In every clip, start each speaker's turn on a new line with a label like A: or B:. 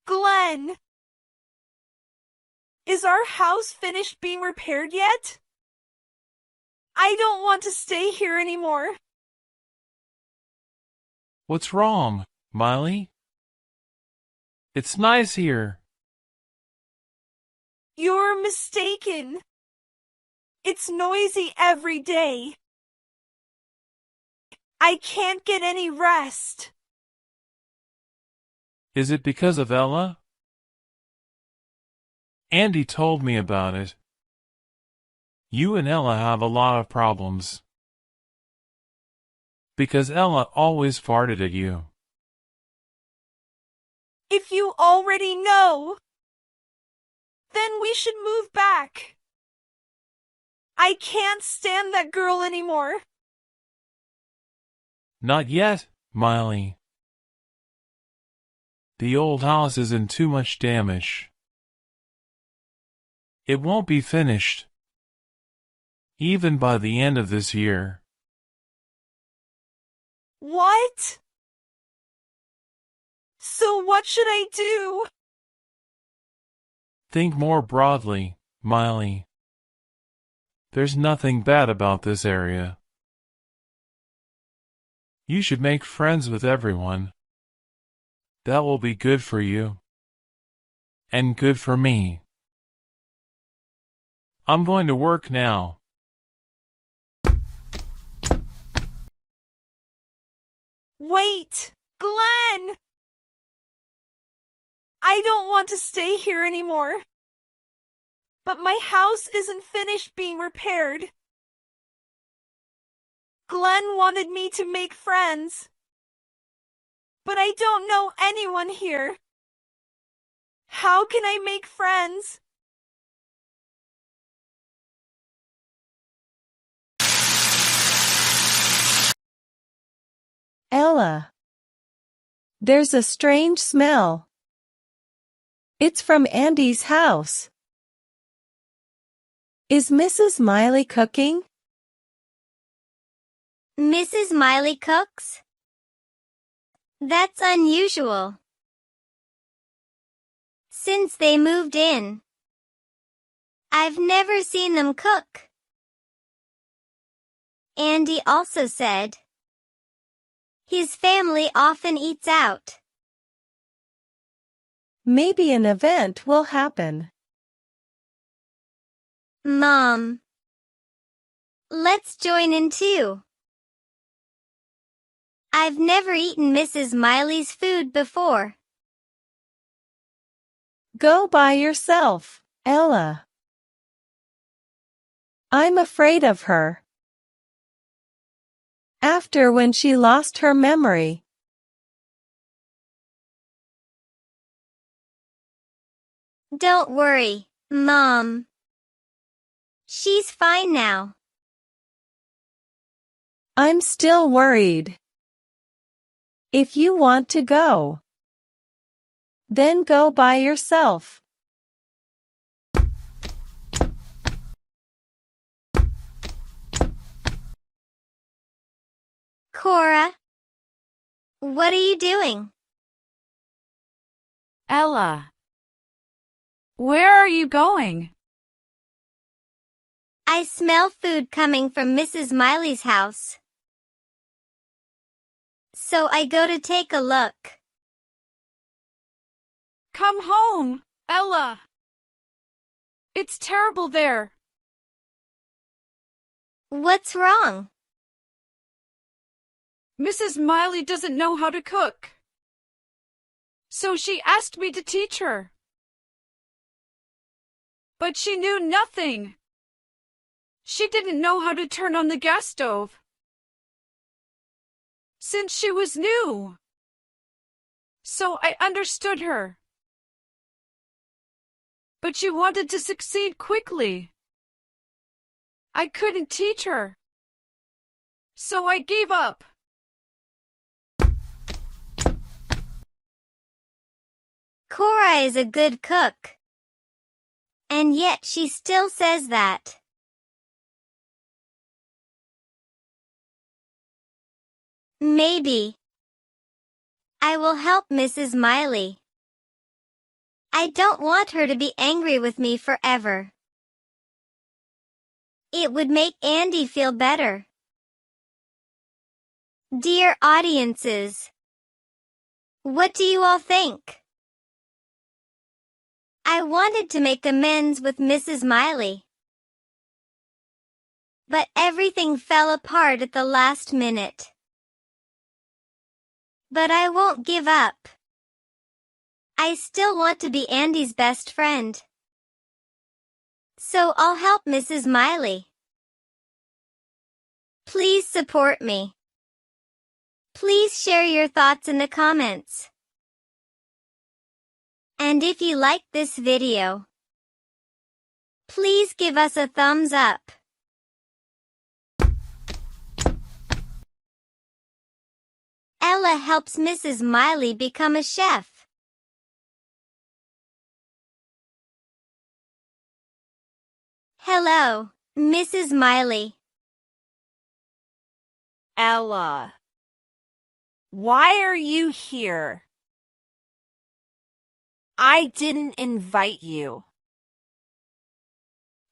A: Glenn, is our house finished being repaired yet? I don't want to stay here anymore.
B: What's wrong, Miley? It's nice here.
A: You're mistaken. It's noisy every day. I can't get any rest.
B: Is it because of Ella? Andy told me about it. You and Ella have a lot of problems. Because Ella always farted at you.
A: If you already know, then we should move back. I can't stand that girl anymore.
B: Not yet, Miley. The old house is in too much damage. It won't be finished, even by the end of this year.
A: What? So what should I do?
B: Think more broadly, Miley. There's nothing bad about this area. You should make friends with everyone. That will be good for you. And good for me. I'm going to work now.
A: Wait, Glenn! I don't want to stay here anymore. But my house isn't finished being repaired. Glenn wanted me to make friends. But I don't know anyone here. How can I make friends?
C: Ella. There's a strange smell. It's from Andy's house. Is Mrs. Miley cooking?
D: Mrs. Miley cooks? That's unusual. Since they moved in, I've never seen them cook. Andy also said his family often eats out.
C: Maybe an event will happen.
D: Mom, let's join in too. I've never eaten Mrs. Miley's food before.
C: Go by yourself, Ella. I'm afraid of her. After when she lost her memory.
D: Don't worry, Mom. She's fine now.
C: I'm still worried. If you want to go, then go by yourself.
D: Cora, what are you doing?
A: Ella, where are you going?
D: I smell food coming from Mrs. Miley's house. So I go to take a look.
A: Come home, Ella. It's terrible there.
D: What's wrong?
A: Mrs. Miley doesn't know how to cook. So she asked me to teach her. But she knew nothing. She didn't know how to turn on the gas stove. Since she was new. So I understood her. But she wanted to succeed quickly. I couldn't teach her. So I gave up.
D: Cora is a good cook. And yet she still says that. Maybe I will help Mrs. Miley. I don't want her to be angry with me forever. It would make Andy feel better. Dear audiences, what do you all think? I wanted to make amends with Mrs. Miley, but everything fell apart at the last minute. But I won't give up. I still want to be Andy's best friend. So I'll help Mrs. Miley. Please support me. Please share your thoughts in the comments. And if you like this video, please give us a thumbs up. Ella helps Mrs. Miley become a chef. Hello, Mrs. Miley.
A: Ella, why are you here? I didn't invite you.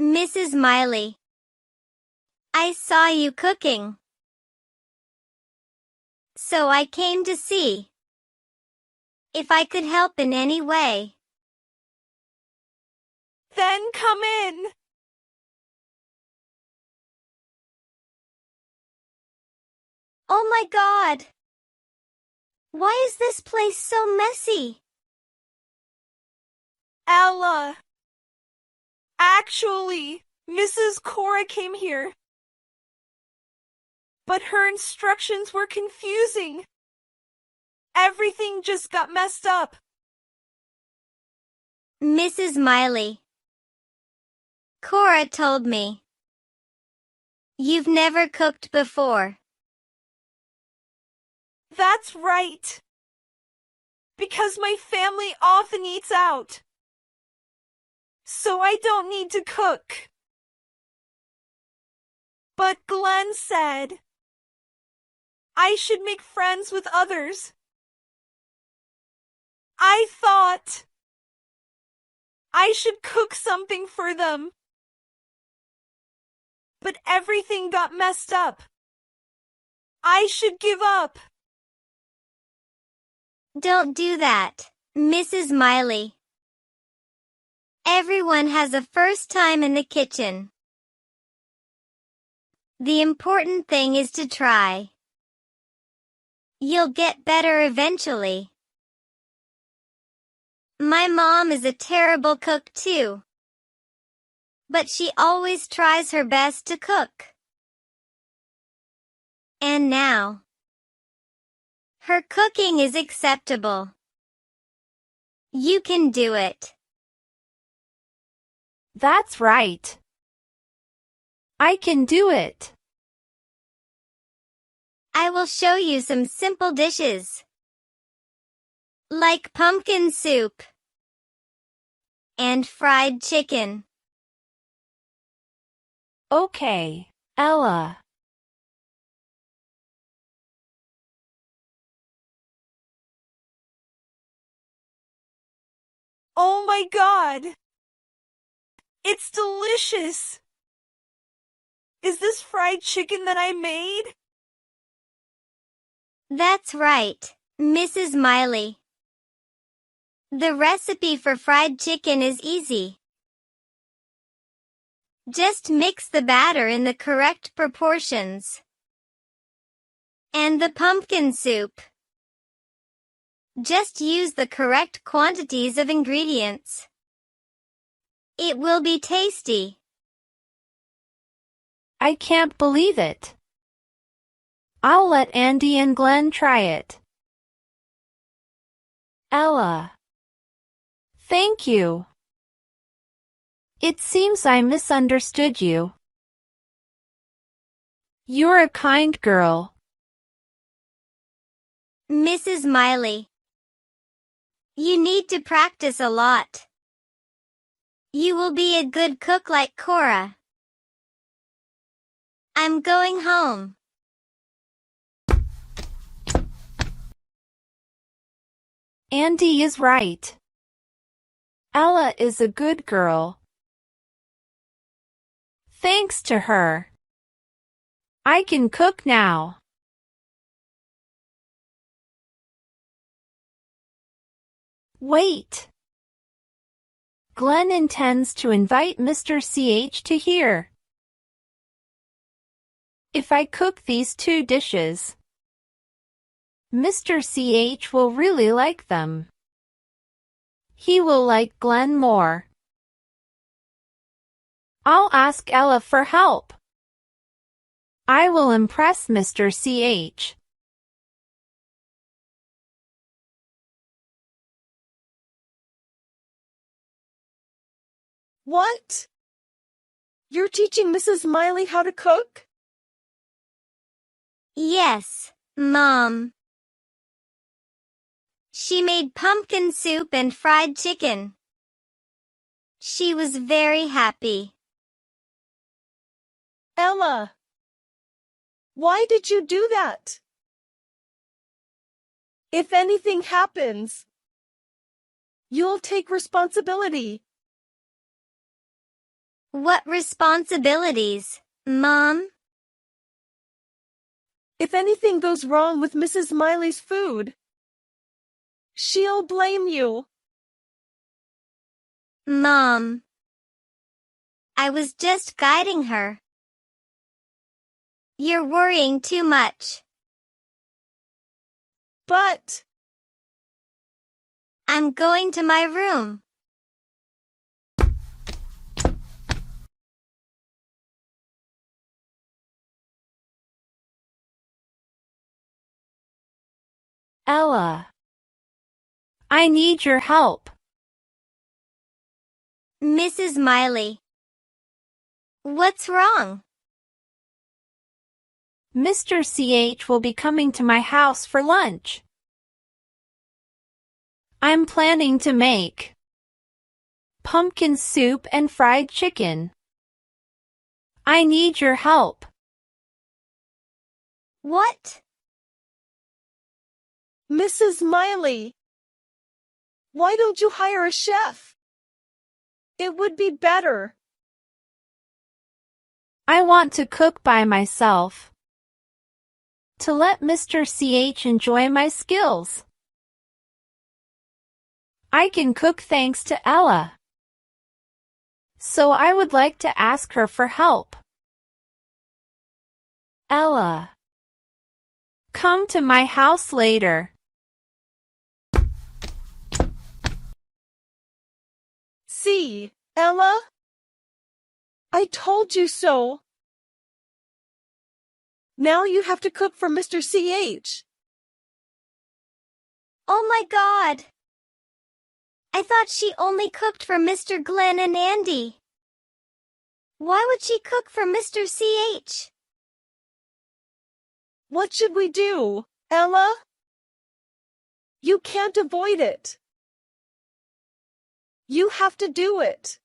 D: Mrs. Miley, I saw you cooking, so I came to see if I could help in any way.
A: Then come in.
D: Oh my God! Why is this place so messy?
A: Ella, actually, Mrs. Cora came here, but her instructions were confusing. Everything just got messed up.
D: Mrs. Miley, Cora told me you've never cooked before.
A: That's right. Because my family often eats out, so I don't need to cook. But Glenn said I should make friends with others. I thought I should cook something for them. But everything got messed up. I should give up.
D: Don't do that, Mrs. Miley. Everyone has a first time in the kitchen. The important thing is to try. You'll get better eventually. My mom is a terrible cook too, but she always tries her best to cook. And now, her cooking is acceptable. You can do it.
A: That's right. I can do it.
D: I will show you some simple dishes, like pumpkin soup and fried chicken.
A: Okay, Ella. Oh my God! It's delicious! Is this fried chicken that I made?
D: That's right, Mrs. Miley. The recipe for fried chicken is easy. Just mix the batter in the correct proportions. And the pumpkin soup. Just use the correct quantities of ingredients. It will be tasty.
A: I can't believe it. I'll let Andy and Glenn try it. Ella. Thank you. It seems I misunderstood you. You're a kind girl.
D: Mrs. Miley, you need to practice a lot. You will be a good cook like Cora. I'm going home.
A: Andy is right.
C: Ella is a good girl. Thanks to her, I can cook now. Wait. Glenn intends to invite Mr. CH to here. If I cook these 2 dishes, Mr. CH will really like them. He will like Glenn more. I'll ask Ella for help. I will impress Mr. CH.
A: What? You're teaching Mrs. Miley how to cook?
D: Yes, Mom. She made pumpkin soup and fried chicken. She was very happy.
A: Ella, why did you do that? If anything happens, you'll take responsibility.
D: What responsibilities, Mom?
A: If anything goes wrong with Mrs. Miley's food, she'll blame you.
D: Mom, I was just guiding her. You're worrying too much.
A: But
D: I'm going to my room.
C: Ella, I need your help.
D: Mrs. Miley, what's wrong?
C: Mr. CH will be coming to my house for lunch. I'm planning to make pumpkin soup and fried chicken. I need your help.
D: What?
A: Mrs. Miley, why don't you hire a chef? It would be better.
C: I want to cook by myself, to let Mr. CH enjoy my skills. I can cook thanks to Ella, so I would like to ask her for help. Ella, come to my house later.
A: See, Ella? I told you so. Now you have to cook for Mr. CH.
D: Oh my God! I thought she only cooked for Mr. Glenn and Andy. Why would she cook for Mr. CH?
A: What should we do, Ella? You can't avoid it. You have to do it.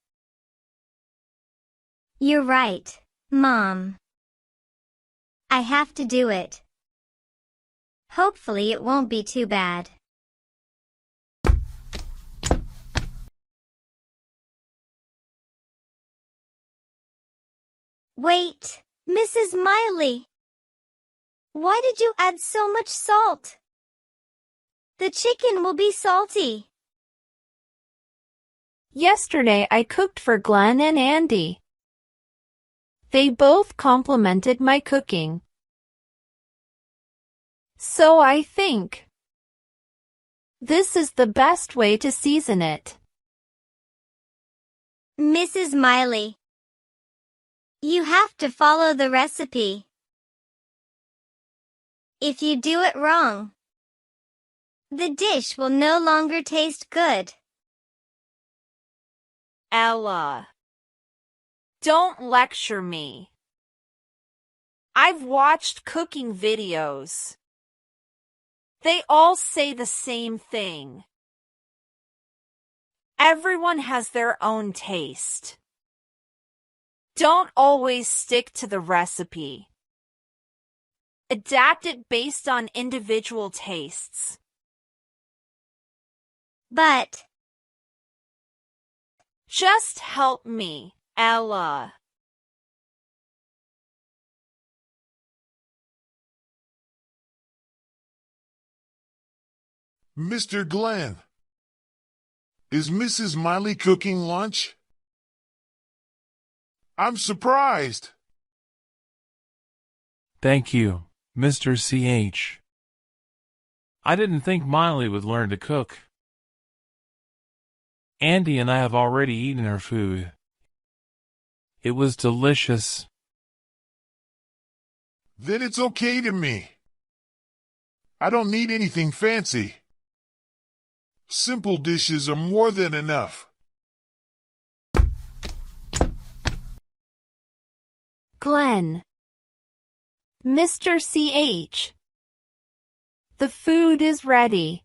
D: You're right, Mom. I have to do it. Hopefully it won't be too bad. Wait, Mrs. Miley. Why did you add so much salt? The chicken will be salty.
C: Yesterday I cooked for Glenn and Andy. They both complimented my cooking. So I think this is the best way to season it.
D: Mrs. Miley, you have to follow the recipe. If you do it wrong, the dish will no longer taste good.
A: Ella, don't lecture me. I've watched cooking videos. They all say the same thing. Everyone has their own taste. Don't always stick to the recipe. Adapt it based on individual tastes.
D: But
A: Just help me, Ella.
E: Mr. Glenn, is Mrs. Miley cooking lunch? I'm surprised.
B: Thank you, Mr. CH. I didn't think Miley would learn to cook. Andy and I have already eaten her food. It was delicious.
E: Then it's okay to me. I don't need anything fancy. Simple dishes are more than enough.
C: Glenn. Mr. CH. The food is ready.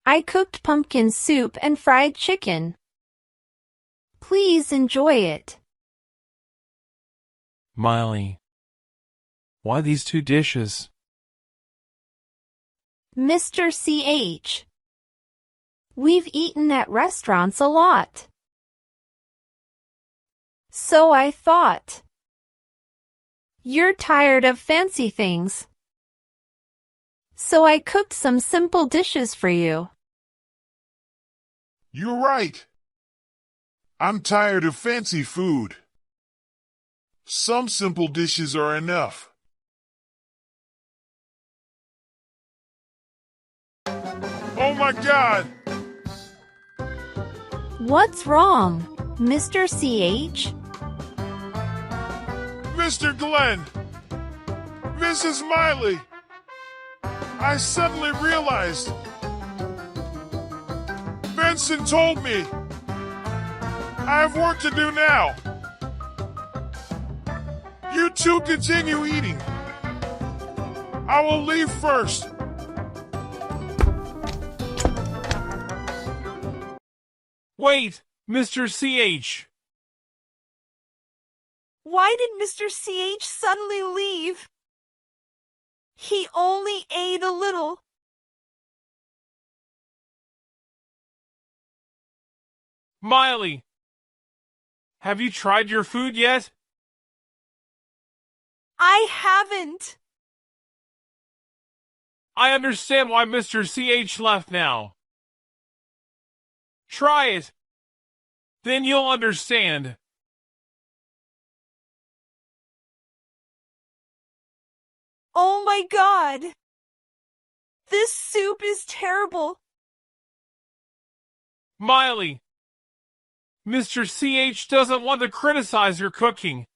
C: I cooked pumpkin soup and fried chicken. Please enjoy it.
B: Miley. Why these two dishes?
C: Mr. CH. We've eaten at restaurants a lot. So I thought. You're tired of fancy things. So I cooked some simple dishes for you.
E: You're right. I'm tired of fancy food. Some simple dishes are enough. Oh my God!
C: What's wrong, Mr. CH?
E: Mr. Glenn! Mrs. Miley! I suddenly realized. Vincent told me. I have work to do now. You two continue eating. I will leave first.
B: Wait, Mr. CH.
A: Why did Mr. CH suddenly leave? He only ate a little.
B: Miley, have you tried your food yet?
A: I haven't.
B: I understand why Mr. CH left now. Try it. Then you'll understand.
A: Oh my God! This soup is terrible.
B: Miley, Mr. CH doesn't want to criticize your cooking.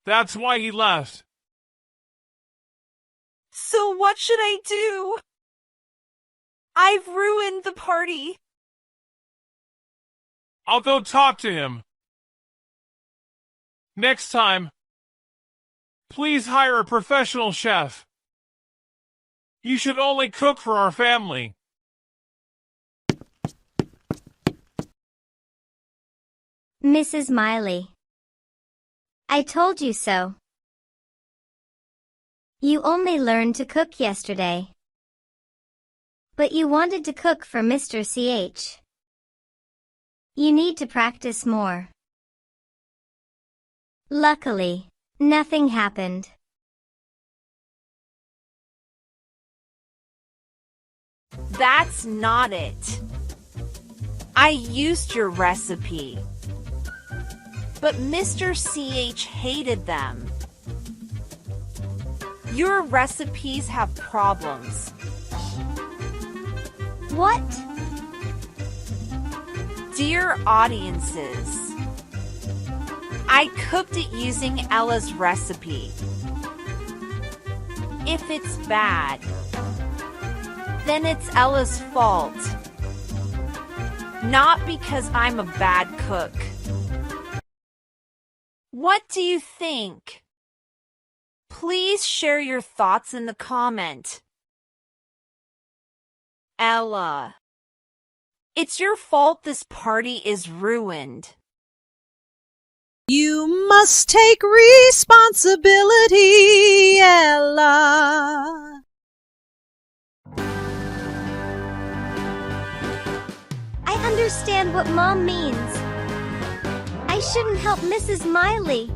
B: That's why he left.
A: So what should I do? I've ruined the party.
B: I'll go talk to him. Next time, please hire a professional chef. You should only cook for our family.
D: Mrs. Miley. I told you so. You only learned to cook yesterday. But you wanted to cook for Mr. CH. You need to practice more. Luckily, nothing happened.
A: That's not it. I used your recipe. But Mr. CH hated them. Your recipes have problems.
D: What?
A: Dear audiences, I cooked it using Ella's recipe. If it's bad, then it's Ella's fault. Not because I'm a bad cook. What do you think? Please share your thoughts in the comment. Ella, it's your fault this party is ruined.
F: You must take responsibility, Ella.
D: understand what Mom means. I shouldn't help Mrs. Miley.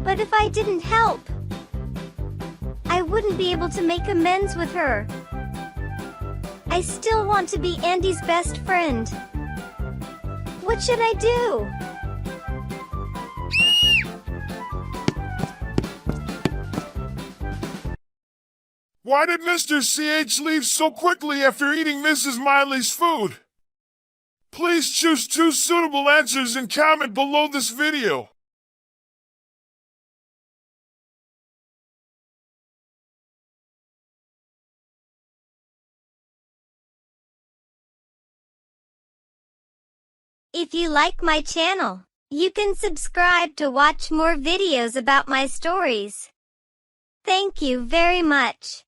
D: But if I didn't help, I wouldn't be able to make amends with her. I still want to be Andy's best friend. What should I do?
E: Why did Mr. CH leave so quickly after eating Mrs. Miley's food? Please choose 2 suitable answers and comment below this video.
D: If you like my channel, you can subscribe to watch more videos about my stories. Thank you very much.